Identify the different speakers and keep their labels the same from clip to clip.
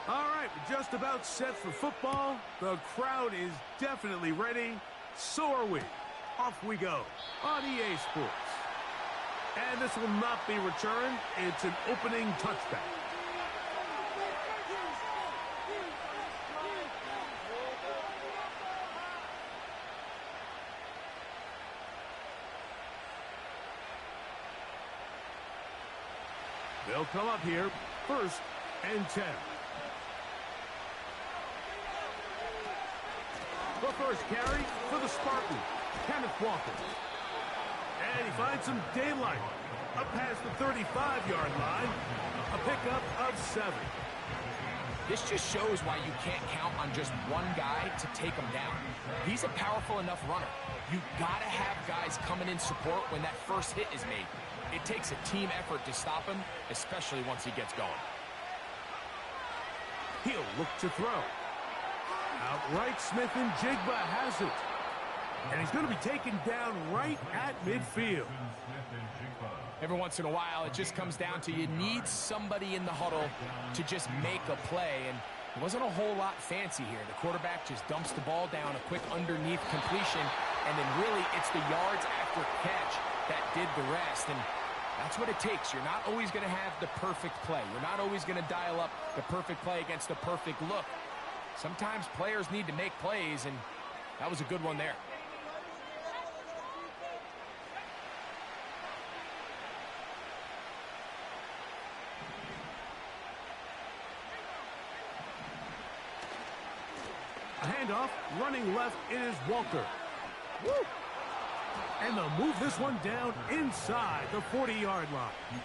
Speaker 1: All right, we're just about set for football. The crowd is definitely ready. So are we. Off we go on EA Sports. And this will not be returned. It's an opening touchback. They'll come up here, 1st and 10. The first carry for the Spartans, Kenneth Walker. And he finds some daylight. Up past the 35-yard line, a pickup of 7.
Speaker 2: This just shows why you can't count on just one guy to take him down. He's a powerful enough runner. You gotta have guys coming in support when that first hit is made. It takes a team effort to stop him, especially once he gets going.
Speaker 1: He'll look to throw. Outright, Smith and Jigba has it. And he's going to be taken down right at midfield.
Speaker 2: Every once in a while, it just comes down to you need somebody in the huddle to just make a play. And it wasn't a whole lot fancy here. The quarterback just dumps the ball down, a quick underneath completion, and then really it's the yards after catch that did the rest. And that's what it takes. You're not always going to have the perfect play. You're not always going to dial up the perfect play against the perfect look. Sometimes players need to make plays, and that was a good one there.
Speaker 1: A handoff, running left is Walker. Woo! And they'll move this one down inside the 40-yard line.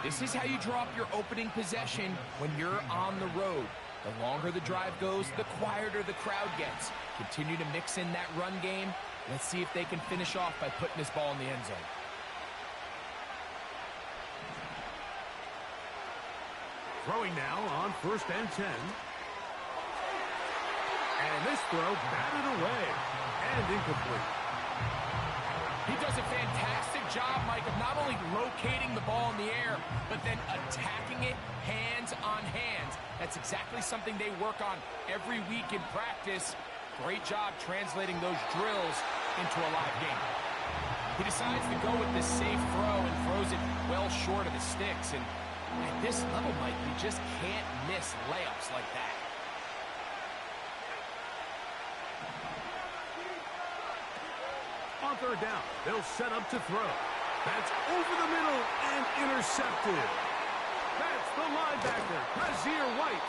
Speaker 2: This is how you draw up your opening possession when you're on the road. The longer the drive goes, the quieter the crowd gets. Continue to mix in that run game. Let's see if they can finish off by putting this ball in the end zone.
Speaker 1: Throwing now on 1st and 10. And this throw batted away and incomplete.
Speaker 2: He does a fantastic job, Mike, of not only locating the ball in the air, but then attacking it hands on hands. That's exactly something they work on every week in practice. Great job translating those drills into a live game. He decides to go with this safe throw and throws it well short of the sticks. And at this level, Mike, you just can't miss layups like that.
Speaker 1: On 3rd down, they'll set up to throw. That's over the middle and intercepted. That's the linebacker, Brazier White.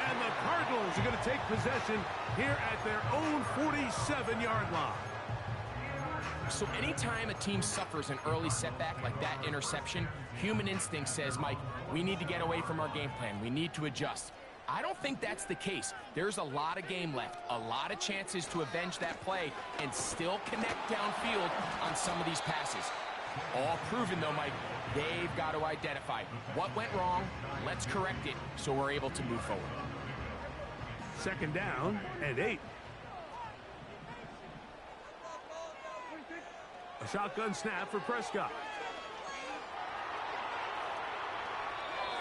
Speaker 1: And the Cardinals are going to take possession here at their own 47-yard line.
Speaker 2: So anytime a team suffers an early setback like that interception, human instinct says, Mike, we need to get away from our game plan. We need to adjust. I don't think that's the case. There's a lot of game left, a lot of chances to avenge that play and still connect downfield on some of these passes. All proven, though, Mike, they've got to identify what went wrong, let's correct it so we're able to move forward.
Speaker 1: 2nd down and 8. A shotgun snap for Prescott.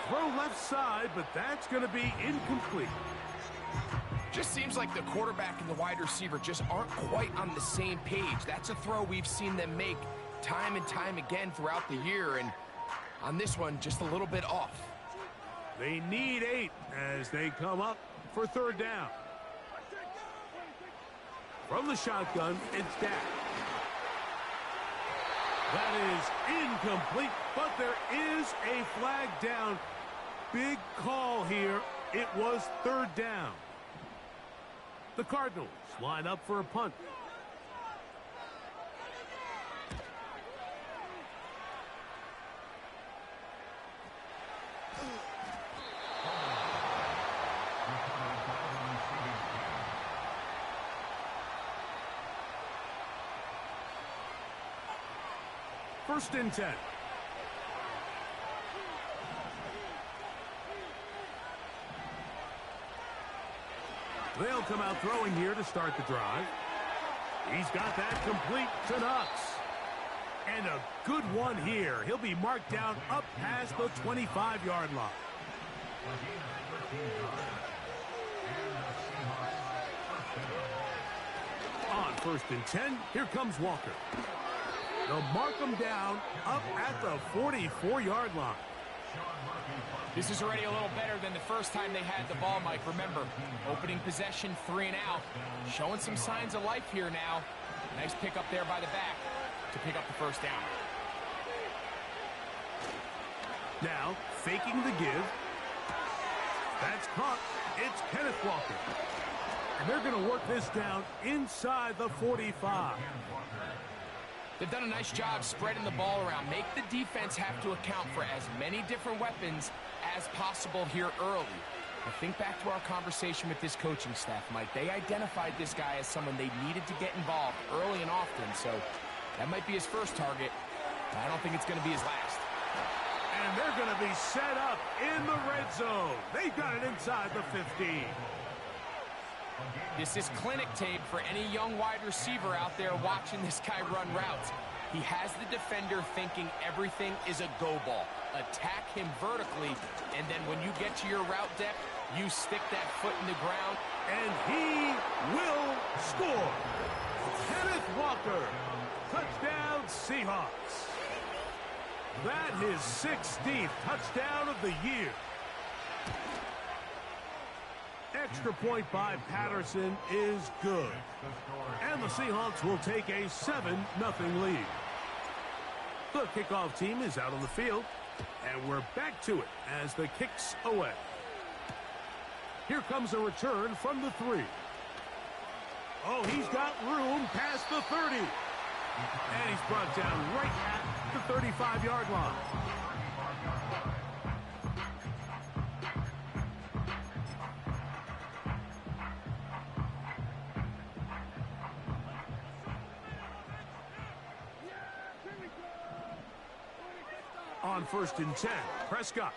Speaker 1: Throw left side, but that's going to be incomplete.
Speaker 2: Just seems like the quarterback and the wide receiver just aren't quite on the same page. That's a throw we've seen them make time and time again throughout the year, and on this one, just a little bit off.
Speaker 1: They need 8 as they come up for 3rd down. From the shotgun, it's Dak. That is incomplete, but there is a flag down. Big call here. It was 3rd down. The Cardinals line up for a punt. First and 10. They'll come out throwing here to start the drive. He's got that complete to Knox. And a good one here. He'll be marked down up past the 25-yard line. On 1st and 10, here comes Walker. They'll mark him down up at the 44-yard line.
Speaker 2: This is already a little better than the first time they had the ball, Mike. Remember, opening possession, 3 and out. Showing some signs of life here now. Nice pick up there by the back to pick up the first down.
Speaker 1: Now, faking the give. That's caught. It's Kenneth Walker. And they're going to work this down inside the 45.
Speaker 2: They've done a nice job spreading the ball around. Make the defense have to account for as many different weapons as possible here early. I think back to our conversation with this coaching staff, Mike. They identified this guy as someone they needed to get involved early and often, so that might be his first target, but I don't think it's going to be his last.
Speaker 1: And they're going to be set up in the red zone. They've got it inside the 15.
Speaker 2: This is clinic tape for any young wide receiver out there watching this guy run routes. He has the defender thinking everything is a go ball. Attack him vertically, and then when you get to your route depth, you stick that foot in the ground.
Speaker 1: And he will score. Kenneth Walker, touchdown Seahawks. That is 16th touchdown of the year. Extra point by Patterson is good. And the Seahawks will take a 7-0 lead. The kickoff team is out on the field. And we're back to it as the kick's away. Here comes a return from the 3. Oh, he's got room past the 30. And he's brought down right at the 35-yard line. On 1st and 10, Prescott.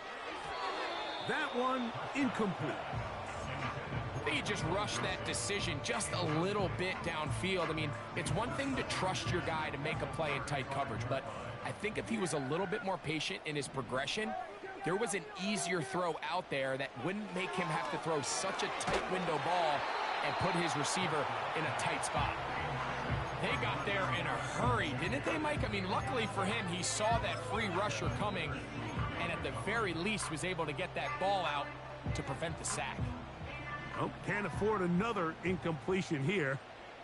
Speaker 1: That one incomplete.
Speaker 2: He just rushed that decision just a little bit downfield. I mean, it's one thing to trust your guy to make a play in tight coverage, but I think if he was a little bit more patient in his progression, there was an easier throw out there that wouldn't make him have to throw such a tight window ball and put his receiver in a tight spot. They got there in a hurry, didn't they, Mike? I mean, luckily for him, he saw that free rusher coming and at the very least was able to get that ball out to prevent the sack.
Speaker 1: Oh, can't afford another incompletion here.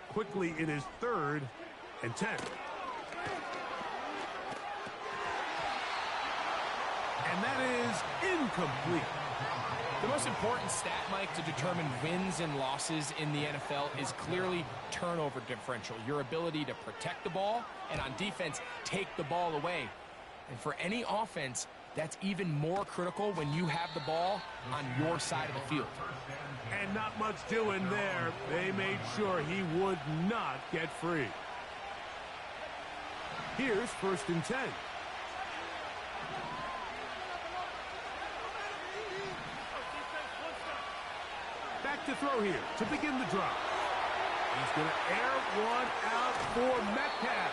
Speaker 1: Quickly it is 3rd and 10. And that is incomplete.
Speaker 2: The most important stat, Mike, to determine wins and losses in the NFL is clearly turnover differential, your ability to protect the ball and on defense, take the ball away. And for any offense, that's even more critical when you have the ball on your side of the field.
Speaker 1: And not much doing there. They made sure he would not get free. Here's 1st and 10. Back to throw here to begin the drive. He's going to air one out for Metcalf.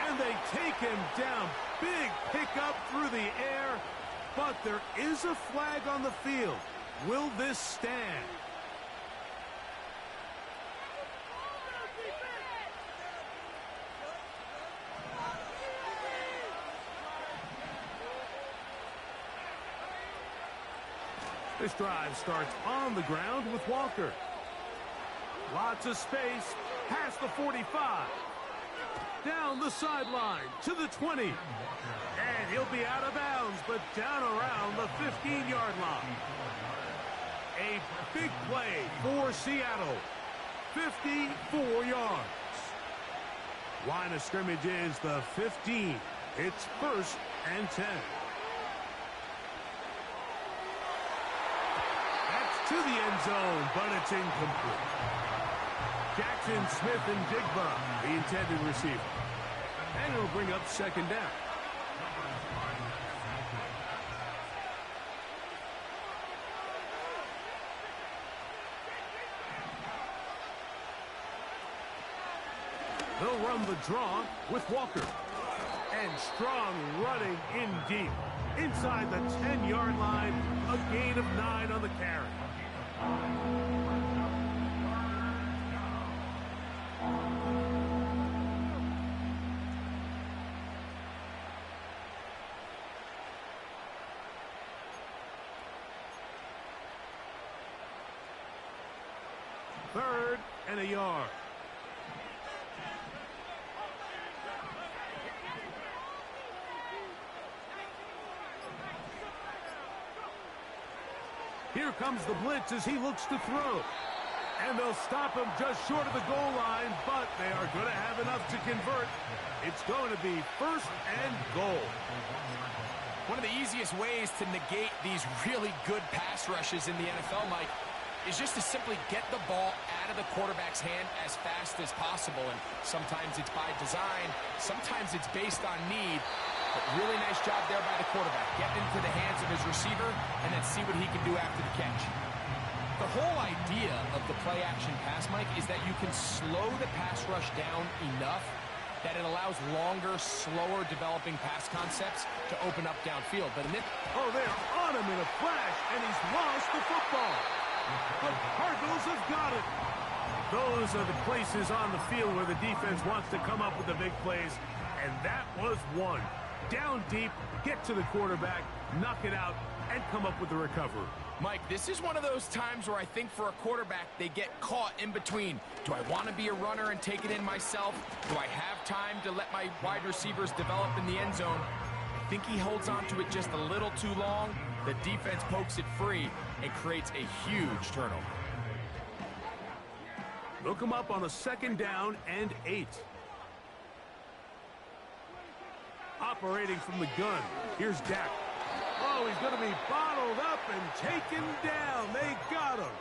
Speaker 1: And they take him down. Big pickup through the air. But there is a flag on the field. Will this stand? This drive starts on the ground with Walker. Lots of space past the 45. Down the sideline to the 20. And he'll be out of bounds, but down around the 15-yard line. A big play for Seattle. 54 yards. Line of scrimmage is the 15. It's 1st and 10. That's to the end zone, but it's incomplete. Jackson, Smith, and Jigba, the intended receiver. And it'll bring up 2nd down. They'll run the draw with Walker. And Strong running in deep. Inside the 10-yard line, a gain gain of 9 on the carry. Third and a yard. Here comes the blitz as he looks to throw. And they'll stop him just short of the goal line, but they are going to have enough to convert. It's going to be first and goal.
Speaker 2: One of the easiest ways to negate these really good pass rushes in the NFL, Mike, is just to simply get the ball out of the quarterback's hand as fast as possible. And sometimes it's by design, sometimes it's based on need. But really nice job there by the quarterback. Get into the hands of his receiver and then see what he can do after the catch. The whole idea of the play-action pass, Mike, is that you can slow the pass rush down enough that it allows longer, slower developing pass concepts to open up downfield. But in this...
Speaker 1: Oh, they're on him in a flash, and he's lost the football. The Cardinals have got it. Those are the places on the field where the defense wants to come up with the big plays, and that was one. Down deep, get to the quarterback, knock it out, and come up with the recovery.
Speaker 2: Mike, this is one of those times where I think for a quarterback, they get caught in between. Do I want to be a runner and take it in myself? Do I have time to let my wide receivers develop in the end zone? I think he holds on to it just a little too long. The defense pokes it free and creates a huge turnover.
Speaker 1: Look him up on a 2nd down and 8. Operating from the gun, here's Dak. Oh, he's going to be bottled up and taken down. They got him.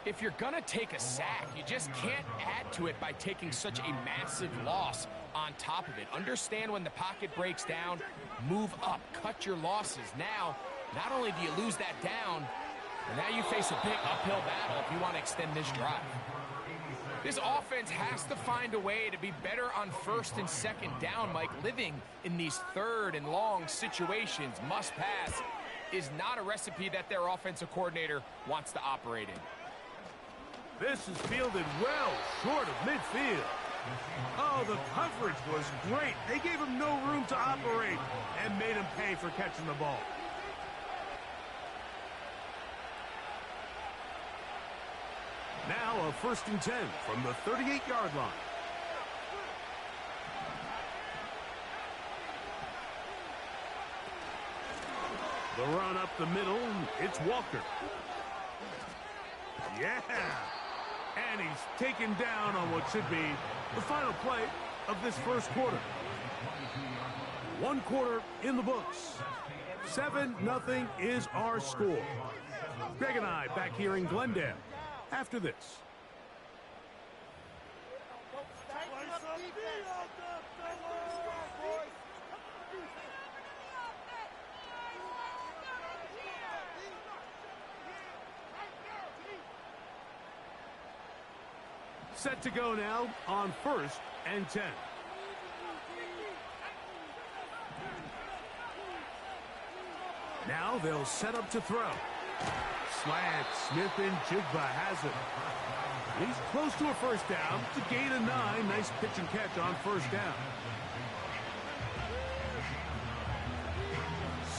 Speaker 2: If you're going to take a sack, you just can't add to it by taking such a massive loss on top of it. Understand when the pocket breaks down, move up, cut your losses. Now, not only do you lose that down, but now you face a big uphill battle if you want to extend this drive. This offense has to find a way to be better on 1st and 2nd down, Mike. Living in these 3rd and long situations, must pass, is not a recipe that their offensive coordinator wants to operate in.
Speaker 1: This is fielded well short of midfield. Oh, the coverage was great. They gave him no room to operate and made him pay for catching the ball. Now a 1st and 10 from the 38-yard line. The run up the middle, it's Walker. Yeah! And he's taken down on what should be the final play of this 1st quarter. 1 quarter in the books. 7-0 is our score. Greg and I back here in Glendale after this. Set to go now on 1st and 10. Now they'll set up to throw. Slant, Smith and Jigba has it. He's close to a 1st down. It's a gain of 9. Nice pitch and catch on 1st down.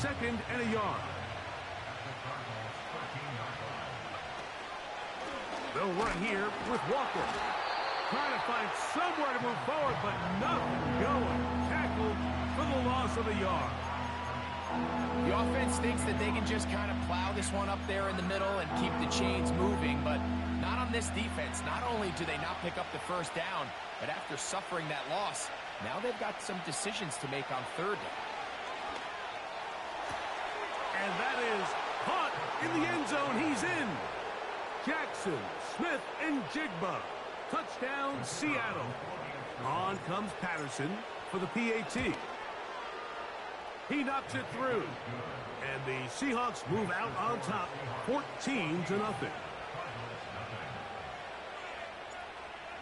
Speaker 1: 2nd and a yard. They'll run here with Walker. Trying to find somewhere to move forward, but nothing going. Tackled for the loss of a yard.
Speaker 2: The offense thinks that they can just kind of plow this one up there in the middle and keep the chains moving, but not on this defense. Not only do they not pick up the 1st down, but after suffering that loss, now they've got some decisions to make on 3rd down.
Speaker 1: And that is caught in the end zone. He's in. Jackson, Smith, and Jigba. Touchdown, Seattle. On comes Patterson for the PAT. He knocks it through. And the Seahawks move out on top, 14-0.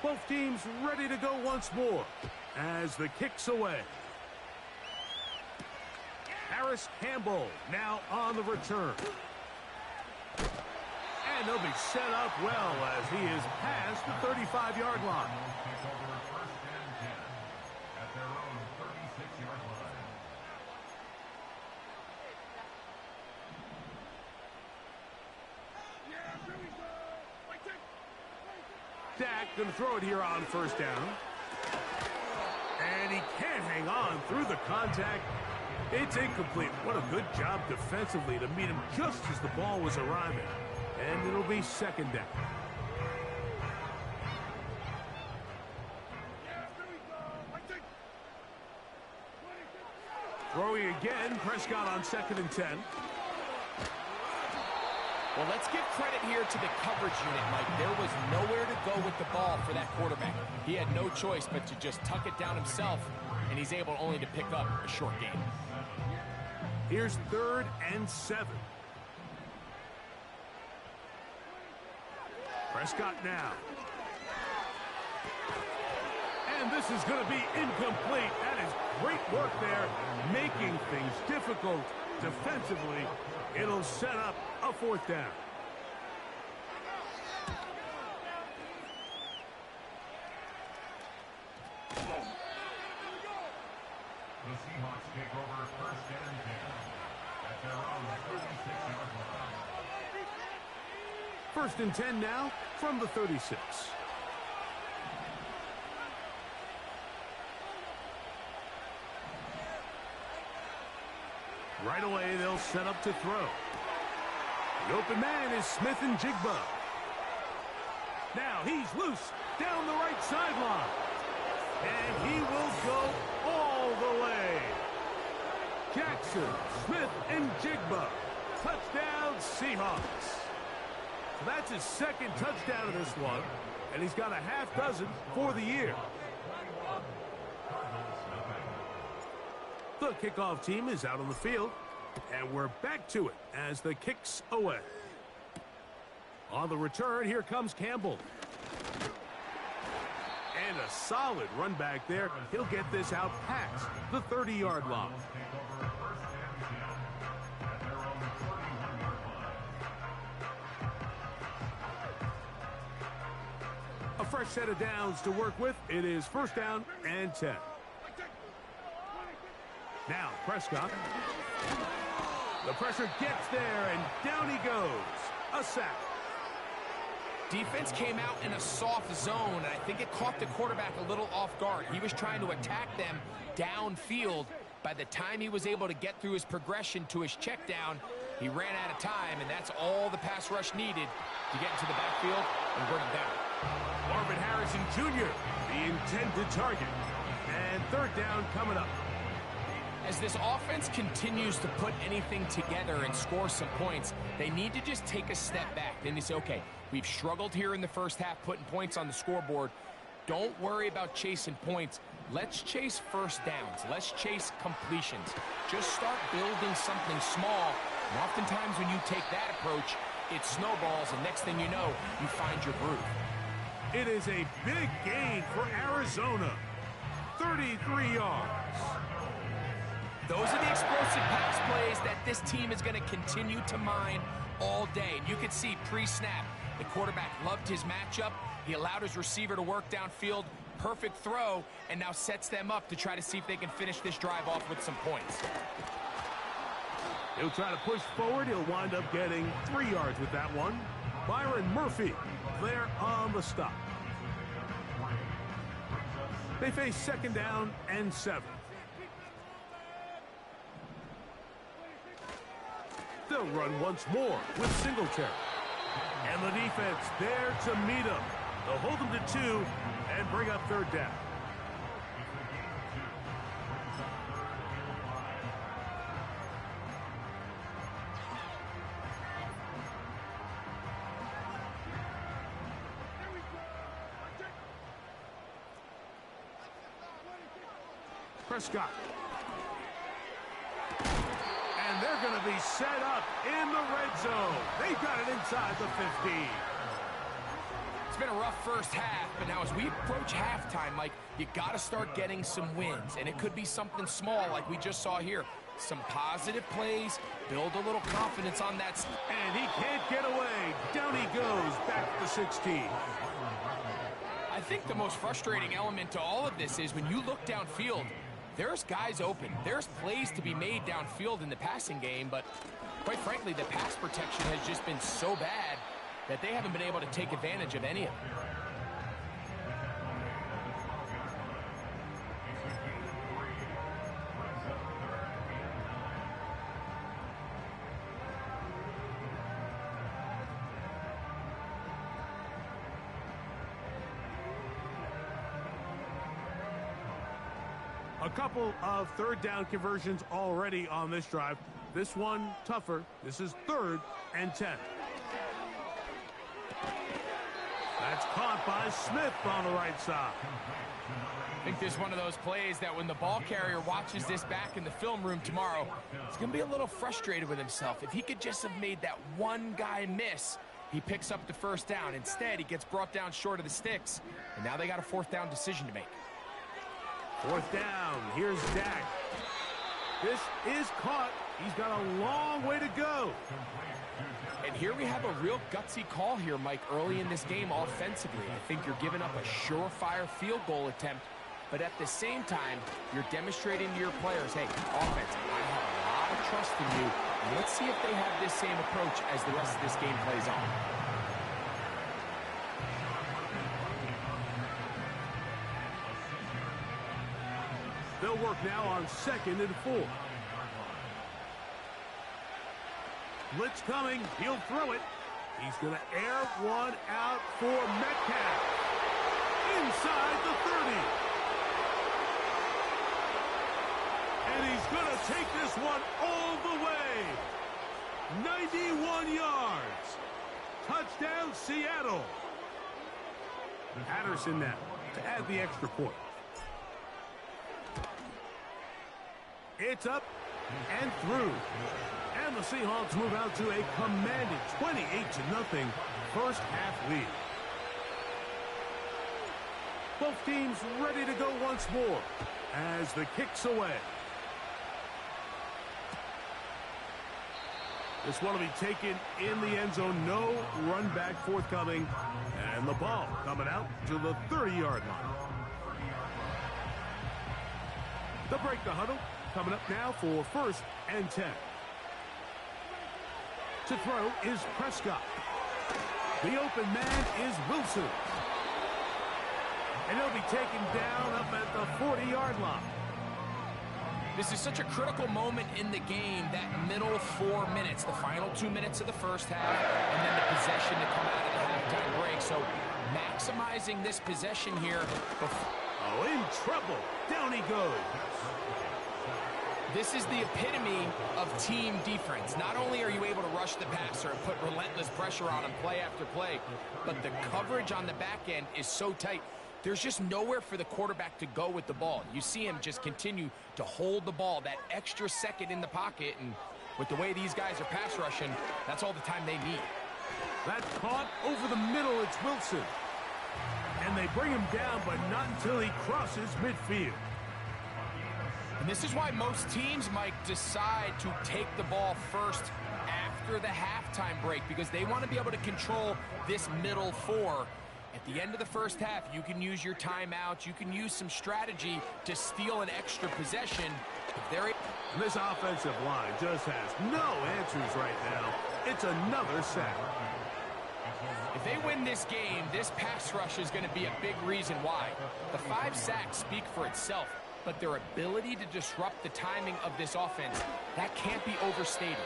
Speaker 1: Both teams ready to go once more as the kick's away. Paris Campbell now on the return. And they'll be set up well as he is past the 35-yard line. Dak going to throw it here on first down. And he can't hang on through the contact. It's incomplete. What a good job defensively to meet him just as the ball was arriving. And it'll be second down. Throwing again, Prescott on 2nd and 10.
Speaker 2: Well, let's give credit here to the coverage unit, Mike. There was nowhere to go with the ball for that quarterback. He had no choice but to just tuck it down himself, and he's able only to pick up a short gain.
Speaker 1: Here's 3rd and 7. Prescott now. And this is going to be incomplete. That is great work there, making things difficult defensively. It'll set up a 4th down.
Speaker 3: The Seahawks take over 1st and 10 at their own 36-yard line.
Speaker 1: 1st and 10 now from the 36. Right away, they'll set up to throw. The open man is Smith and Jigba. Now he's loose down the right sideline. And he will go all the way. Jackson, Smith, and Jigba. Touchdown, Seahawks. So that's his 2nd touchdown of this one. And he's got a half dozen for the year. The kickoff team is out on the field, and we're back to it as the kick's away. On the return, here comes Campbell. And a solid run back there. He'll get this out past the 30-yard line. A fresh set of downs to work with. It is 1st down and 10. Now, Prescott. The pressure gets there, and down he goes. A sack.
Speaker 2: Defense came out in a soft zone, and I think it caught the quarterback a little off guard. He was trying to attack them downfield. By the time he was able to get through his progression to his check down, he ran out of time, and that's all the pass rush needed to get into the backfield and bring him down.
Speaker 1: Marvin Harrison Jr., the intended target. And 3rd down coming up.
Speaker 2: As this offense continues to put anything together and score some points, they need to just take a step back. Then they say, okay, we've struggled here in the first half putting points on the scoreboard. Don't worry about chasing points. Let's chase first downs. Let's chase completions. Just start building something small. And oftentimes when you take that approach, it snowballs, and next thing you know, you find your groove.
Speaker 1: It is a big gain for Arizona. 33 yards.
Speaker 2: Those are the explosive pass plays that this team is going to continue to mine all day. And you can see pre-snap, the quarterback loved his matchup. He allowed his receiver to work downfield. Perfect throw, and now sets them up to try to see if they can finish this drive off with some points.
Speaker 1: He'll try to push forward. He'll wind up getting 3 yards with that one. Byron Murphy there on the stop. They face 2nd down and 7. They'll run once more with Singletary. And the defense there to meet him. They'll hold him to 2 and bring up 3rd down. Prescott. And they're going to be set up in the red zone. They've got it inside the 15.
Speaker 2: It's been a rough first half, but now as we approach halftime, Mike, you got to start getting some wins. And it could be something small like we just saw here. some positive plays, build a little confidence on that.
Speaker 1: And he can't get away. Down he goes, back to the 16.
Speaker 2: I think the most frustrating element to all of this is when you look downfield, there's guys open. There's plays to be made downfield in the passing game, but quite frankly, the pass protection has just been so bad that they haven't been able to take advantage of any of it.
Speaker 1: A couple of third down conversions already on this drive. This one tougher. This is 3rd and 10. That's caught by Smith on the right side.
Speaker 2: I think this is one of those plays that when the ball carrier watches this back in the film room tomorrow, he's going to be a little frustrated with himself. If he could just have made that one guy miss, he picks up the first down. Instead, he gets brought down short of the sticks, and now they got a 4th down decision to make.
Speaker 1: 4th down. Here's Dak. This is caught. He's got a long way to go.
Speaker 2: And here we have a real gutsy call here, Mike, early in this game offensively. I think you're giving up a surefire field goal attempt, but at the same time, you're demonstrating to your players, hey, offense, I have a lot of trust in you, and let's see if they have this same approach as the rest of this game plays on.
Speaker 1: They'll work now on 2nd and 4. Blitz coming. He'll throw it. He's going to air one out for Metcalf. Inside the 30. And he's going to take this one all the way. 91 yards. Touchdown, Seattle. Patterson now to add the extra point. It's up and through. And the Seahawks move out to a commanding 28-0 first half lead. Both teams ready to go once more as the kick's away. This one will be taken in the end zone. No run back forthcoming. And the ball coming out to the 30-yard line. They'll break the huddle. Coming up now for 1st and 10. To throw is Prescott. The open man is Wilson. And he'll be taken down up at the 40-yard line.
Speaker 2: This is such a critical moment in the game, that middle 4 minutes, the final 2 minutes of the first half, and then the possession to come out of the halftime break. So maximizing this possession here.
Speaker 1: Oh, in trouble. Down he goes.
Speaker 2: This is the epitome of team defense. Not only are you able to rush the passer and put relentless pressure on him play after play, but the coverage on the back end is so tight. There's just nowhere for the quarterback to go with the ball. You see him just continue to hold the ball, that extra second in the pocket, and with the way these guys are pass rushing, that's all the time they need.
Speaker 1: That's caught over the middle. It's Wilson. And they bring him down, but not until he crosses midfield.
Speaker 2: And this is why most teams, Mike, decide to take the ball first after the halftime break, because they want to be able to control this middle 4. At the end of the first half, you can use your timeouts. You can use some strategy to steal an extra possession.
Speaker 1: This offensive line just has no answers right now. It's another sack.
Speaker 2: If they win this game, this pass rush is going to be a big reason why. The 5 sacks speak for itself, but their ability to disrupt the timing of this offense, that can't be overstated.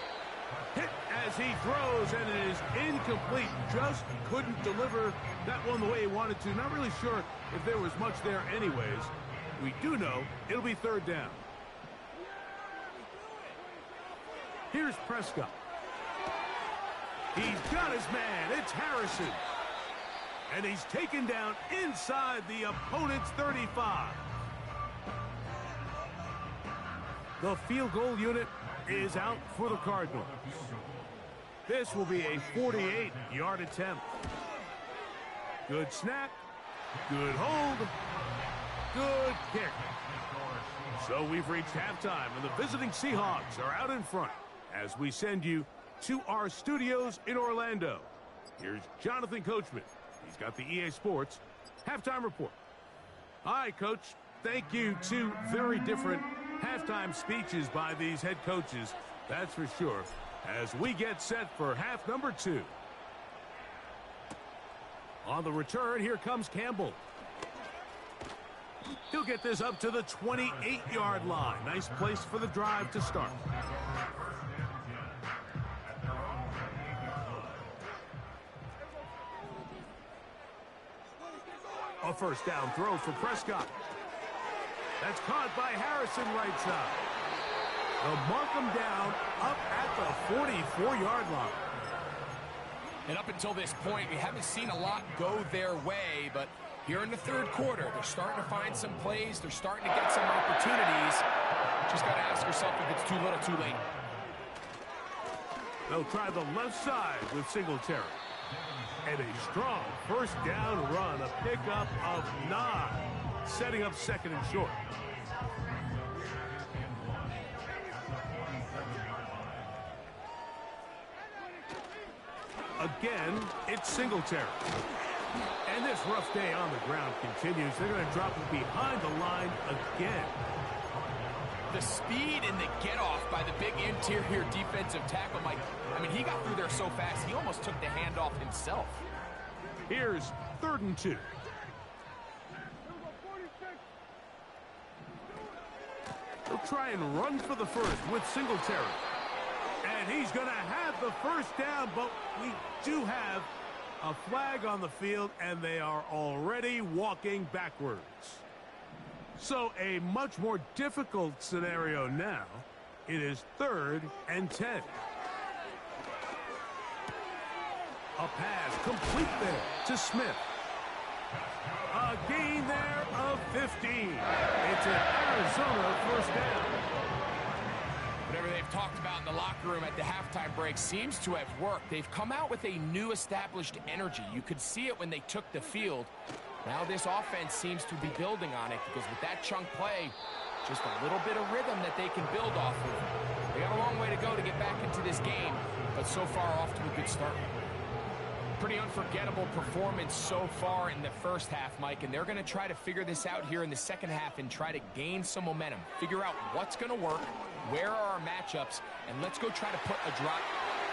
Speaker 1: Hit as he throws, and it is incomplete. Just couldn't deliver that one the way he wanted to. Not really sure if there was much there anyways. We do know it'll be 3rd down. Here's Prescott. He's got his man. It's Harrison. And he's taken down inside the opponent's 35. The field goal unit is out for the Cardinals. This will be a 48-yard attempt. Good snap. Good hold. Good kick. So we've reached halftime, and the visiting Seahawks are out in front as we send you to our studios in Orlando. Here's Jonathan Coachman. He's got the EA Sports halftime report. Hi, Coach. Thank you. Two very different halftime speeches by these head coaches, that's for sure, as we get set for half number 2. On the return, here comes Campbell. He'll get this up to the 28-yard line. Nice place for the drive to start. A first down throw for Prescott. That's caught by Harrison right side. They'll mark him down up at the 44-yard line.
Speaker 2: And up until this point, we haven't seen a lot go their way, but here in the third quarter, they're starting to find some plays. They're starting to get some opportunities. Just got to ask yourself if it's too little, too late.
Speaker 1: They'll try the left side with Singletary. And a strong first down run, a pickup of 9, setting up second and short. Again, it's Singletary. And this rough day on the ground continues. They're going to drop it behind the line again.
Speaker 2: The speed and the get-off by the big interior defensive tackle, Mike. I mean, he got through there so fast, he almost took the handoff himself.
Speaker 1: Here's 3rd and 2. They'll try and run for the first with Singletary. And he's going to have the first down, but we do have a flag on the field, and they are already walking backwards. So a much more difficult scenario now. It is 3rd and 10. A pass complete there to Smith. A gain there of 15. It's an Arizona first down.
Speaker 2: Whatever they've talked about in the locker room at the halftime break seems to have worked. They've come out with a new established energy. You could see it when they took the field. Now this offense seems to be building on it because with that chunk play, just a little bit of rhythm that they can build off of. They got a long way to go to get back into this game, but so far off to a good start. Pretty unforgettable performance so far in the first half, Mike, and they're going to try to figure this out here in the second half and try to gain some momentum. Figure out what's going to work, where are our matchups, and let's go try to put a drop.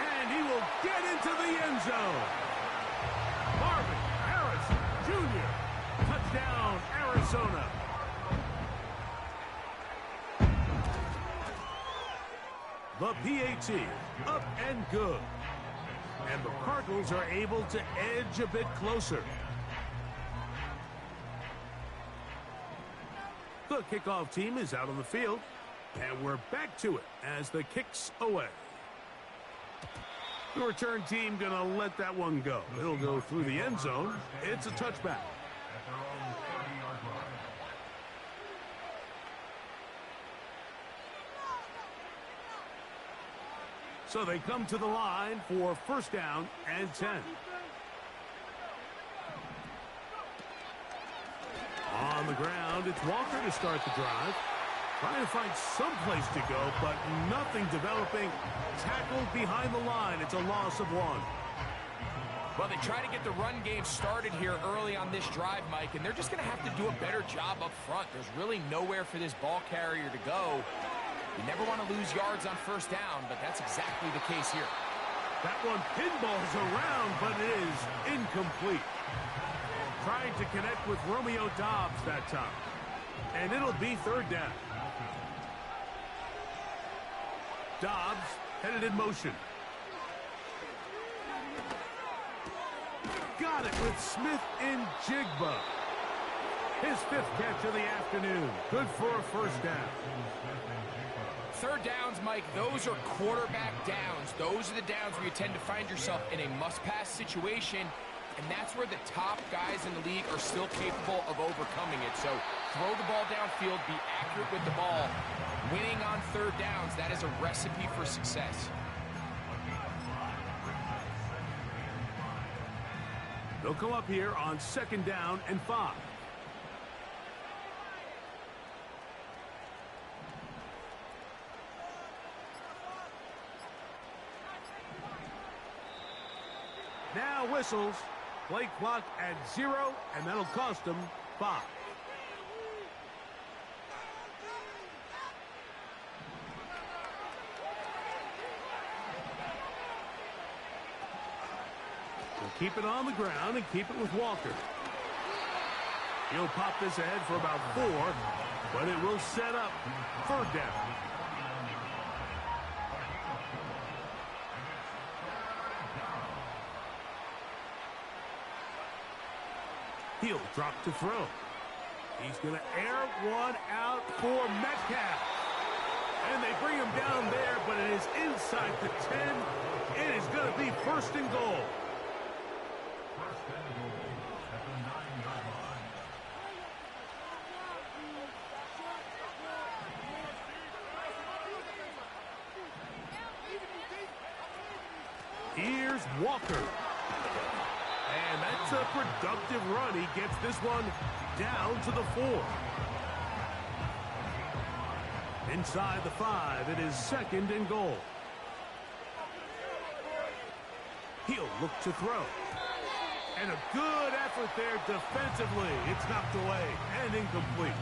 Speaker 1: And he will get into the end zone. Marvin Harrison Jr. Touchdown, Arizona. The PAT, up and good. And the Cardinals are able to edge a bit closer. The kickoff team is out on the field. And we're back to it as the kick's away. The return team going to let that one go. It'll go through the end zone. It's a touchback. So they come to the line for first down and 10. On the ground, it's Walker to start the drive. Trying to find some place to go, but nothing developing. Tackled behind the line. It's a loss of 1.
Speaker 2: Well, they try to get the run game started here early on this drive, Mike, and they're just going to have to do a better job up front. There's really nowhere for this ball carrier to go. You never want to lose yards on first down, but that's exactly the case here.
Speaker 1: That one pinballs around, but it is incomplete. Trying to connect with Romeo Doubs that time. And it'll be third down. Doubs headed in motion. Got it with Smith in Jigba. His 5th catch of the afternoon. Good for a first down.
Speaker 2: Third downs, Mike, those are quarterback downs. Those are the downs where you tend to find yourself in a must-pass situation, and that's where the top guys in the league are still capable of overcoming it. So throw the ball downfield, be accurate with the ball. Winning on third downs, that is a recipe for success.
Speaker 1: They'll come up here on 2nd down and 5. Now whistles. Play clock at 0, and that'll cost them 5. We'll keep it on the ground and keep it with Walker. He'll pop this ahead for about 4, but it will set up 3rd down. He'll drop to throw. He's going to air one out for Metcalf. And they bring him down there, but it is inside the 10. It is going to be 1st and goal. Here's Walker. And that's a productive run. He gets this one down to the 4. Inside the 5, it is 2nd and goal. He'll look to throw. And a good effort there defensively. It's knocked away and incomplete.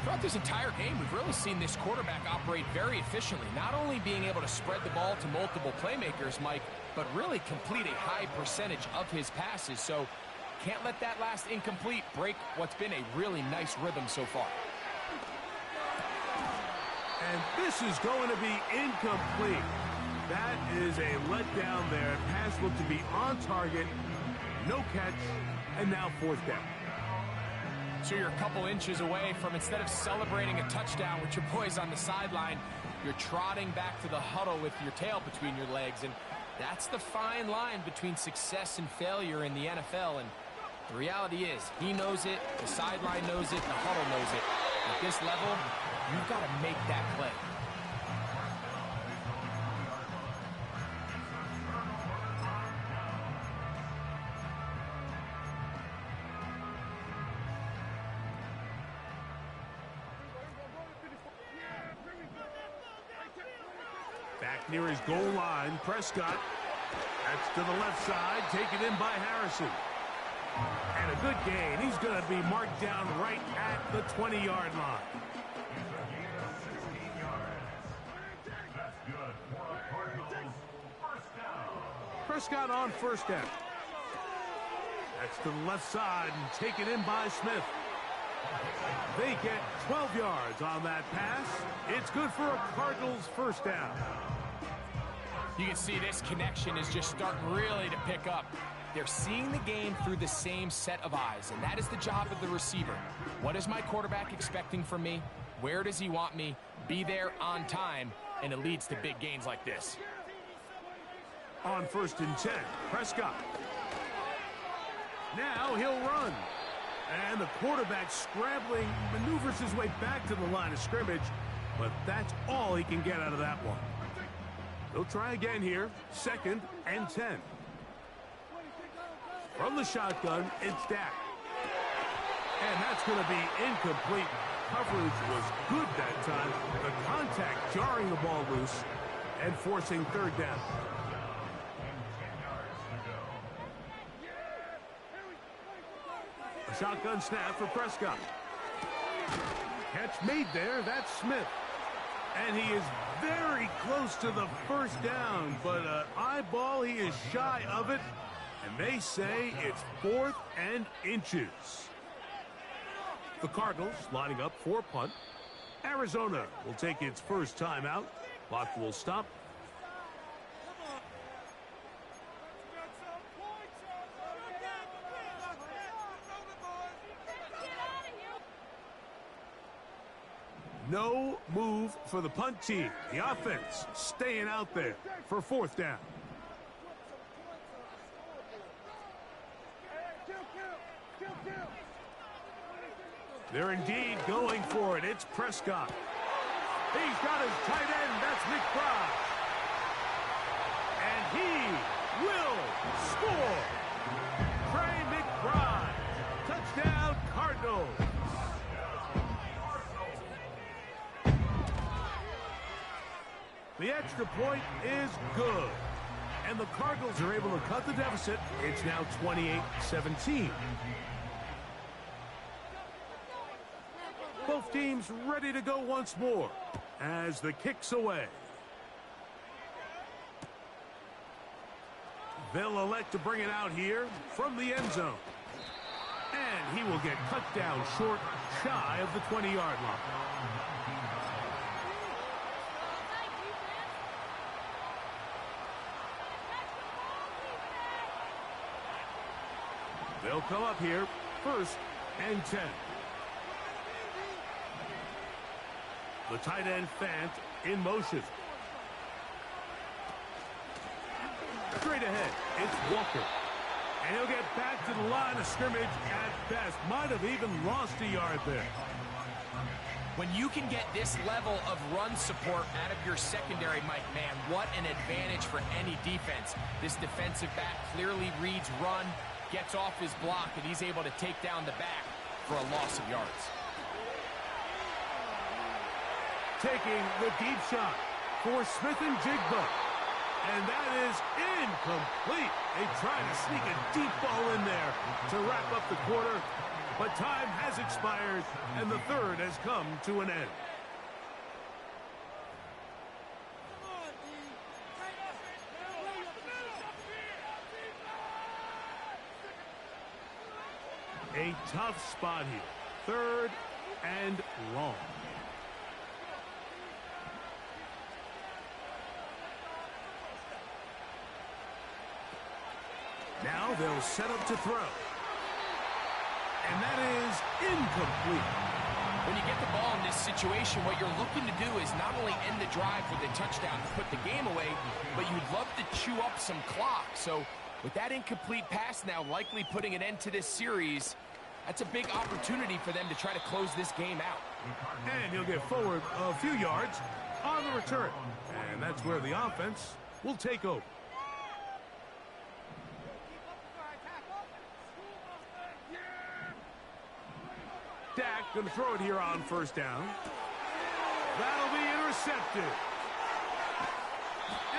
Speaker 2: Throughout this entire game, we've really seen this quarterback operate very efficiently, not only being able to spread the ball to multiple playmakers, Mike, but really complete a high percentage of his passes. So can't let that last incomplete break what's been a really nice rhythm so far.
Speaker 1: And this is going to be incomplete. That is a letdown there. Pass looked to be on target, no catch, and now 4th down.
Speaker 2: So you're a couple inches away from, instead of celebrating a touchdown with your boys on the sideline, you're trotting back to the huddle with your tail between your legs. And that's the fine line between success and failure in the NFL. And the reality is, he knows it, the sideline knows it, the huddle knows it. At this level, you've got to make that play.
Speaker 1: Back near his goal line, Prescott. That's to the left side, taken in by Harrison. And a good gain. He's going to be marked down right at the 20-yard line. Prescott on 1st down. That's to the left side and taken in by Smith. They get 12 yards on that pass. It's good for a Cardinals 1st down.
Speaker 2: You can see this connection is just starting really to pick up. They're seeing the game through the same set of eyes, and that is the job of the receiver. What is my quarterback expecting from me? Where does he want me? Be there on time, and it leads to big gains like this.
Speaker 1: On 1st and 10, Prescott. Now he'll run. And the quarterback scrambling, maneuvers his way back to the line of scrimmage, but that's all he can get out of that one. He'll try again here, 2nd and 10. From the shotgun, it's Dak. And that's going to be incomplete. Coverage was good that time. The contact jarring the ball loose and forcing 3rd down. A shotgun snap for Prescott. Catch made there. That's Smith. And he is very close to the 1st down, but an eyeball, he is shy of it. And they say it's 4th and inches. The Cardinals lining up for punt. Arizona will take its first timeout. Clock will stop. No move for the punt team. The offense staying out there for 4th down. They're indeed going for it. It's Prescott. He's got his tight end. That's McBride. And he will score. Trey McBride. Touchdown, Cardinals. The extra point is good. And the Cardinals are able to cut the deficit. It's now 28-17. Both teams ready to go once more as the kick's away. They'll elect to bring it out here from the end zone. And he will get cut down short, shy of the 20-yard line. They'll come up here, 1st and 10. The tight end Fant in motion. Straight ahead, it's Walker. And he'll get back to the line of scrimmage at best. Might have even lost a yard there.
Speaker 2: When you can get this level of run support out of your secondary, Mike, man, what an advantage for any defense. This defensive back clearly reads run, gets off his block, and he's able to take down the back for a loss of yards.
Speaker 1: Taking the deep shot for Smith and Jigba. And that is incomplete. They try to sneak a deep ball in there to wrap up the quarter. But time has expired, and the third has come to an end. A tough spot here. 3rd and long. Now they'll set up to throw. And that is incomplete.
Speaker 2: When you get the ball in this situation, what you're looking to do is not only end the drive with a touchdown to put the game away, but you'd love to chew up some clock. So with that incomplete pass now likely putting an end to this series, that's a big opportunity for them to try to close this game out.
Speaker 1: And he'll get forward a few yards on the return. And that's where the offense will take over. Dak going to throw it here on 1st down. That'll be intercepted.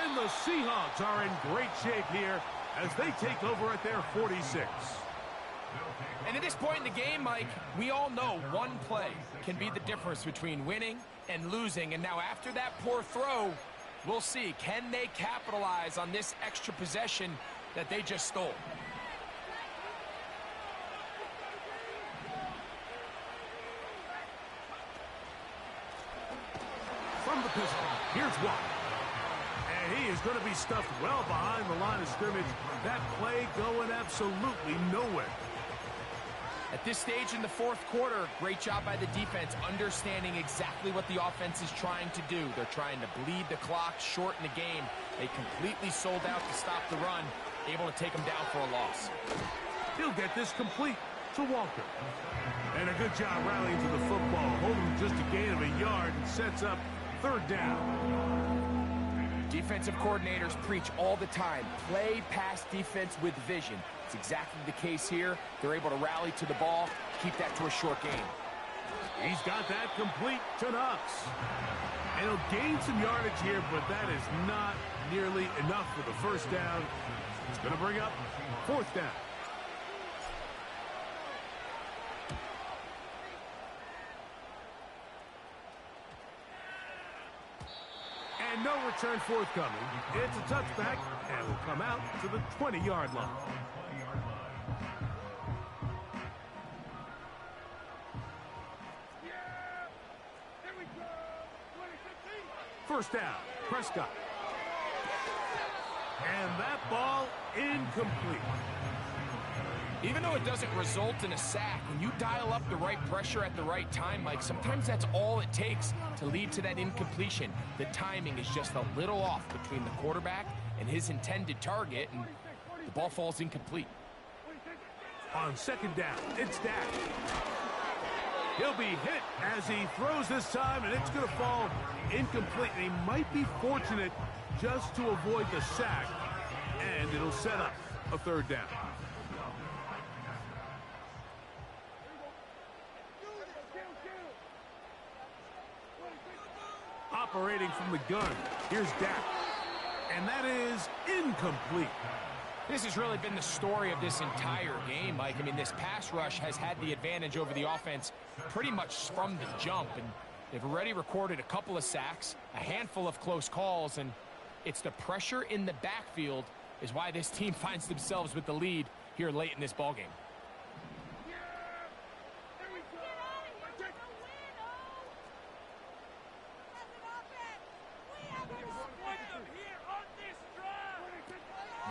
Speaker 1: And the Seahawks are in great shape here as they take over at their 46.
Speaker 2: And at this point in the game, Mike, we all know one play can be the difference between winning and losing. And now after that poor throw, we'll see. Can they capitalize on this extra possession that they just stole?
Speaker 1: From the pistol, here's Walker. And he is going to be stuffed well behind the line of scrimmage. That play going absolutely nowhere.
Speaker 2: At this stage in the 4th quarter, great job by the defense understanding exactly what the offense is trying to do. They're trying to bleed the clock, shorten the game. They completely sold out to stop the run, able to take them down for a loss.
Speaker 1: He'll get this complete to Walker. And a good job rallying to the football, holding just a gain of a yard and sets up 3rd down.
Speaker 2: Defensive coordinators preach all the time, play pass defense with vision. It's exactly the case here. They're able to rally to the ball, keep that to a short game.
Speaker 1: He's got that complete to Knox. And he'll gain some yardage here, but that is not nearly enough for the 1st down. It's going to bring up 4th down. And no return forthcoming. It's a touchback, and will come out to the 20-yard line. First down, Prescott. And that ball incomplete.
Speaker 2: Even though it doesn't result in a sack, when you dial up the right pressure at the right time, Mike, sometimes that's all it takes to lead to that incompletion. The timing is just a little off between the quarterback and his intended target, and the ball falls incomplete.
Speaker 1: On 2nd down, it's Dak. He'll be hit as he throws this time, and it's going to fall incomplete. And he might be fortunate just to avoid the sack, and it'll set up a 3rd down. Operating from the gun, here's Dak. And that is incomplete.
Speaker 2: This has really been the story of this entire game, Mike. I mean, this pass rush has had the advantage over the offense pretty much from the jump. And they've already recorded a couple of sacks, a handful of close calls, and it's the pressure in the backfield is why this team finds themselves with the lead here late in this ballgame.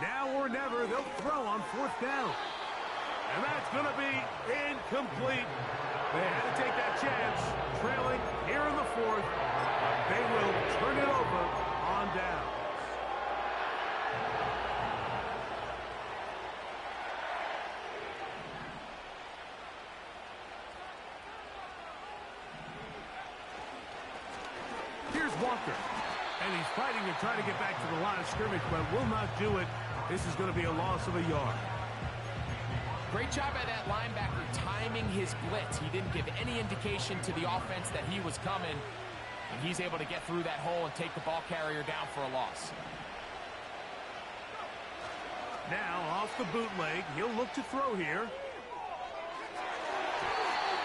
Speaker 1: Now or never, they'll throw on 4th down. And that's going to be incomplete. They had to take that chance, trailing here in the 4th. They will turn it over on down. Here's Walker. And he's fighting to try to get back to the line of scrimmage, but will not do it. This is going to be a loss of a yard.
Speaker 2: Great job by that linebacker timing his blitz. He didn't give any indication to the offense that he was coming, and he's able to get through that hole and take the ball carrier down for a loss.
Speaker 1: Now, off the bootleg, he'll look to throw here.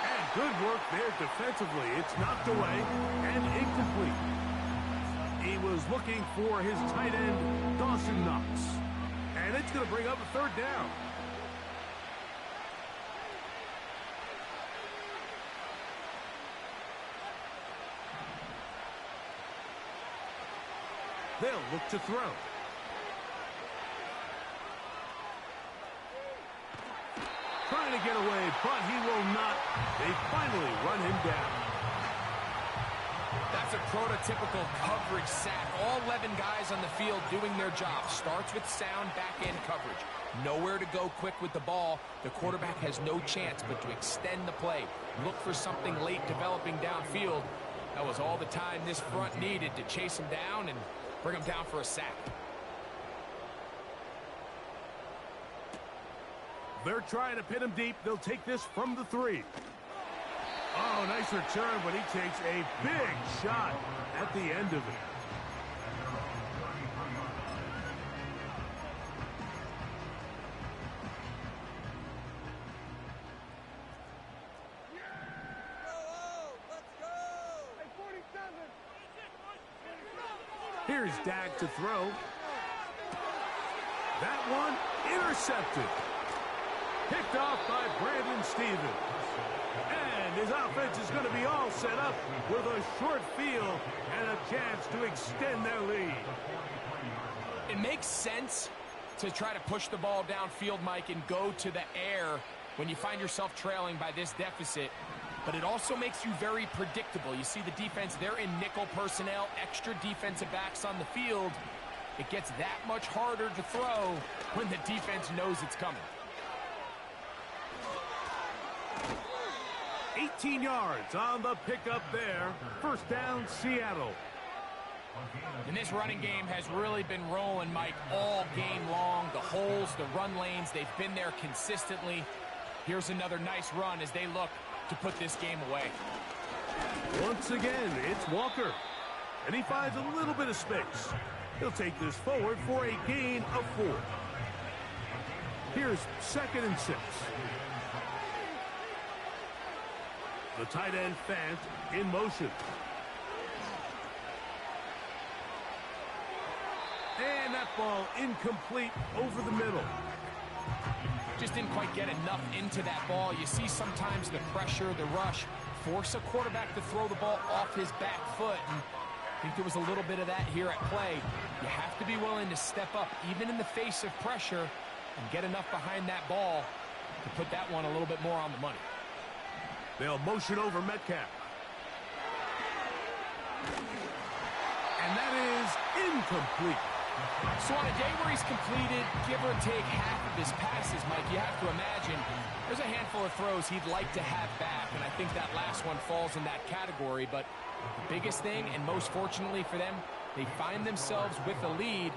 Speaker 1: And good work there defensively. It's knocked away and incomplete. He was looking for his tight end, Dawson Knox. And it's going to bring up a 3rd down. They'll look to throw. Trying to get away, but he will not. They finally run him down.
Speaker 2: That's a prototypical coverage sack. All 11 guys on the field doing their job. Starts with sound back-end coverage. Nowhere to go quick with the ball. The quarterback has no chance but to extend the play. Look for something late developing downfield. That was all the time this front needed to chase him down and bring him down for a sack.
Speaker 1: They're trying to pin him deep. They'll take this from the 3. Oh, nice return, but he takes a big shot at the end of it. Here's Dak to throw. That one intercepted. Picked off by Brandon Stevens. And his offense is going to be all set up with a short field and a chance to extend their lead.
Speaker 2: It makes sense to try to push the ball downfield, Mike, and go to the air when you find yourself trailing by this deficit. But it also makes you very predictable. You see the defense, they're in nickel personnel, extra defensive backs on the field. It gets that much harder to throw when the defense knows it's coming.
Speaker 1: 18 yards on the pickup there. 1st down, Seattle.
Speaker 2: And this running game has really been rolling, Mike, all game long. The holes, the run lanes, they've been there consistently. Here's another nice run as they look to put this game away.
Speaker 1: Once again, it's Walker. And he finds a little bit of space. He'll take this forward for a gain of 4. Here's 2nd and 6. The tight end, Fant, in motion. And that ball incomplete over the middle.
Speaker 2: Just didn't quite get enough into that ball. You see sometimes the pressure, the rush, force a quarterback to throw the ball off his back foot. And I think there was a little bit of that here at play. You have to be willing to step up, even in the face of pressure, and get enough behind that ball to put that one a little bit more on the money.
Speaker 1: They'll motion over Metcalf. And that is incomplete.
Speaker 2: So on a day where he's completed, give or take half of his passes, Mike, you have to imagine there's a handful of throws he'd like to have back, and I think that last one falls in that category. But the biggest thing, and most fortunately for them, they find themselves with a lead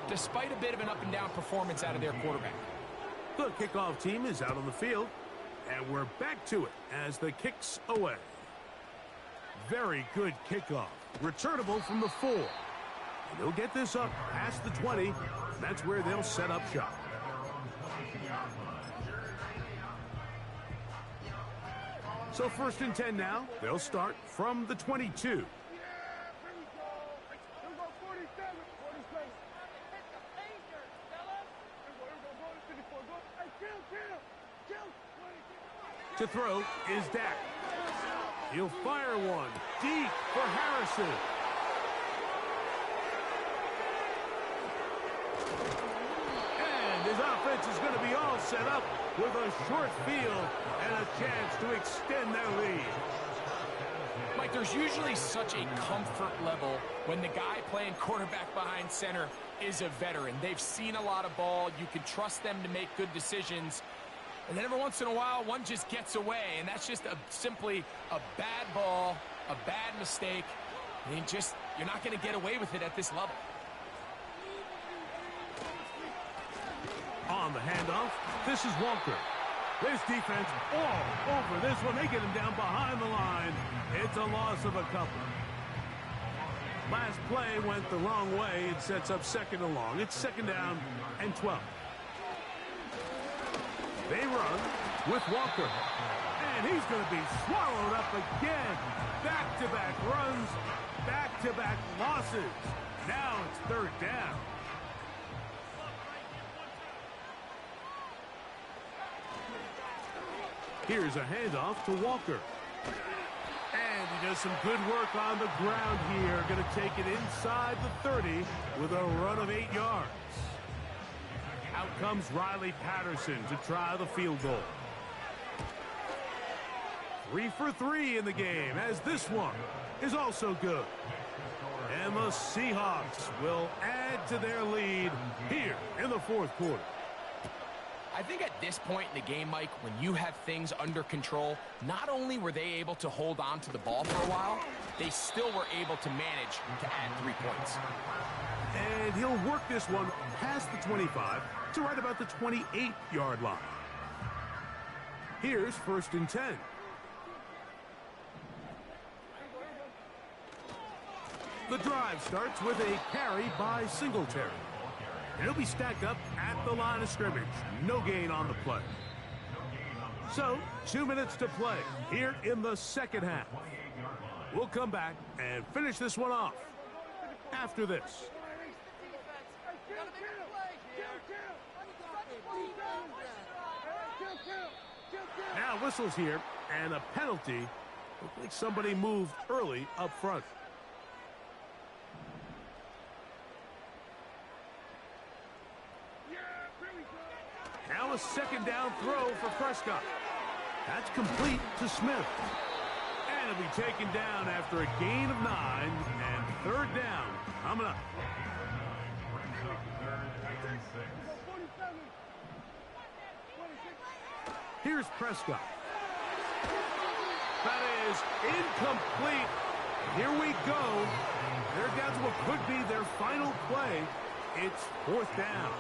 Speaker 2: despite a bit of an up-and-down performance out of their quarterback.
Speaker 1: The kickoff team is out on the field, and we're back to it as the kick's away. Very good kickoff. Returnable from the 4. And he'll get this up past the 20. That's where they'll set up shop. So 1st and 10 now. They'll start from the 22. To throw is Dak. He'll fire one deep for Harrison. And his offense is going to be all set up with a short field and a chance to extend their lead.
Speaker 2: Mike, there's usually such a comfort level when the guy playing quarterback behind center is a veteran. They've seen a lot of ball. You can trust them to make good decisions. And then every once in a while, one just gets away, and that's just simply a bad ball, a bad mistake. I mean, you're not going to get away with it at this level.
Speaker 1: On the handoff, this is Walker. This defense all over this one. They get him down behind the line. It's a loss of a couple. Last play went the wrong way. It sets up 2nd and long. It's 2nd down and 12. They run with Walker. And he's going to be swallowed up again. Back-to-back runs, back-to-back losses. Now it's 3rd down. Here's a handoff to Walker. And he does some good work on the ground here. Going to take it inside the 30 with a run of 8 yards. Out comes Riley Patterson to try the field goal. 3 for 3 in the game, as this one is also good. And the Seahawks will add to their lead here in the 4th quarter.
Speaker 2: I think at this point in the game, Mike, when you have things under control, not only were they able to hold on to the ball for a while, they still were able to manage to add 3 points.
Speaker 1: And he'll work this one past the 25 to right about the 28-yard line. Here's 1st and 10. The drive starts with a carry by Singletary. He'll be stacked up at the line of scrimmage. No gain on the play. So, 2 minutes to play here in the 2nd half. We'll come back and finish this one off after this. Now whistles here, and a penalty. Looks like somebody moved early up front. Now a 2nd down throw for Prescott. That's complete to Smith. And it'll be taken down after a gain of 9, and 3rd down coming up. Here's Prescott. That is incomplete. Here we go. They're down to what could be their final play. It's 4th down.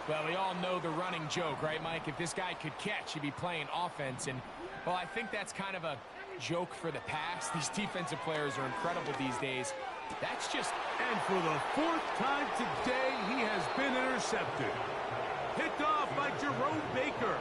Speaker 2: Well, we all know the running joke, right, Mike? If this guy could catch, he'd be playing offense. And, well, I think that's kind of a joke for the past. These defensive players are incredible these days. That's just...
Speaker 1: And for the 4th time today, he has been intercepted. Picked off by Jerome Baker.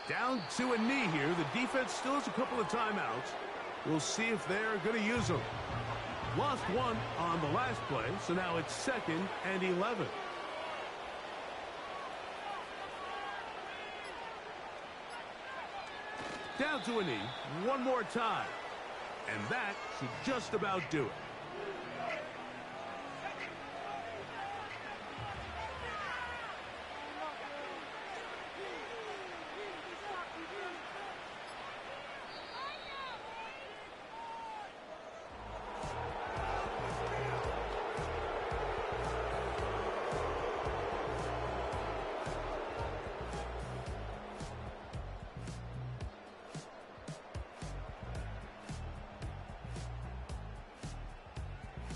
Speaker 1: Down to a knee here. The defense still has a couple of timeouts. We'll see if they're going to use them. Lost one on the last play, so now it's 2nd and 11. Down to a knee one more time. And that should just about do it.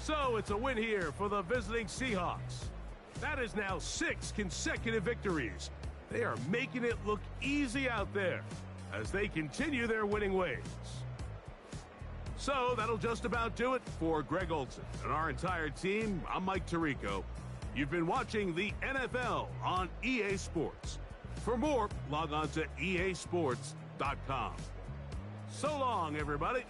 Speaker 1: So it's a win here for the visiting Seahawks. That is now 6 consecutive victories. They are making it look easy out there as they continue their winning ways. So that'll just about do it for Greg Olsen and our entire team. I'm Mike Tirico. You've been watching the NFL on EA Sports. For more, log on to easports.com. So long, everybody.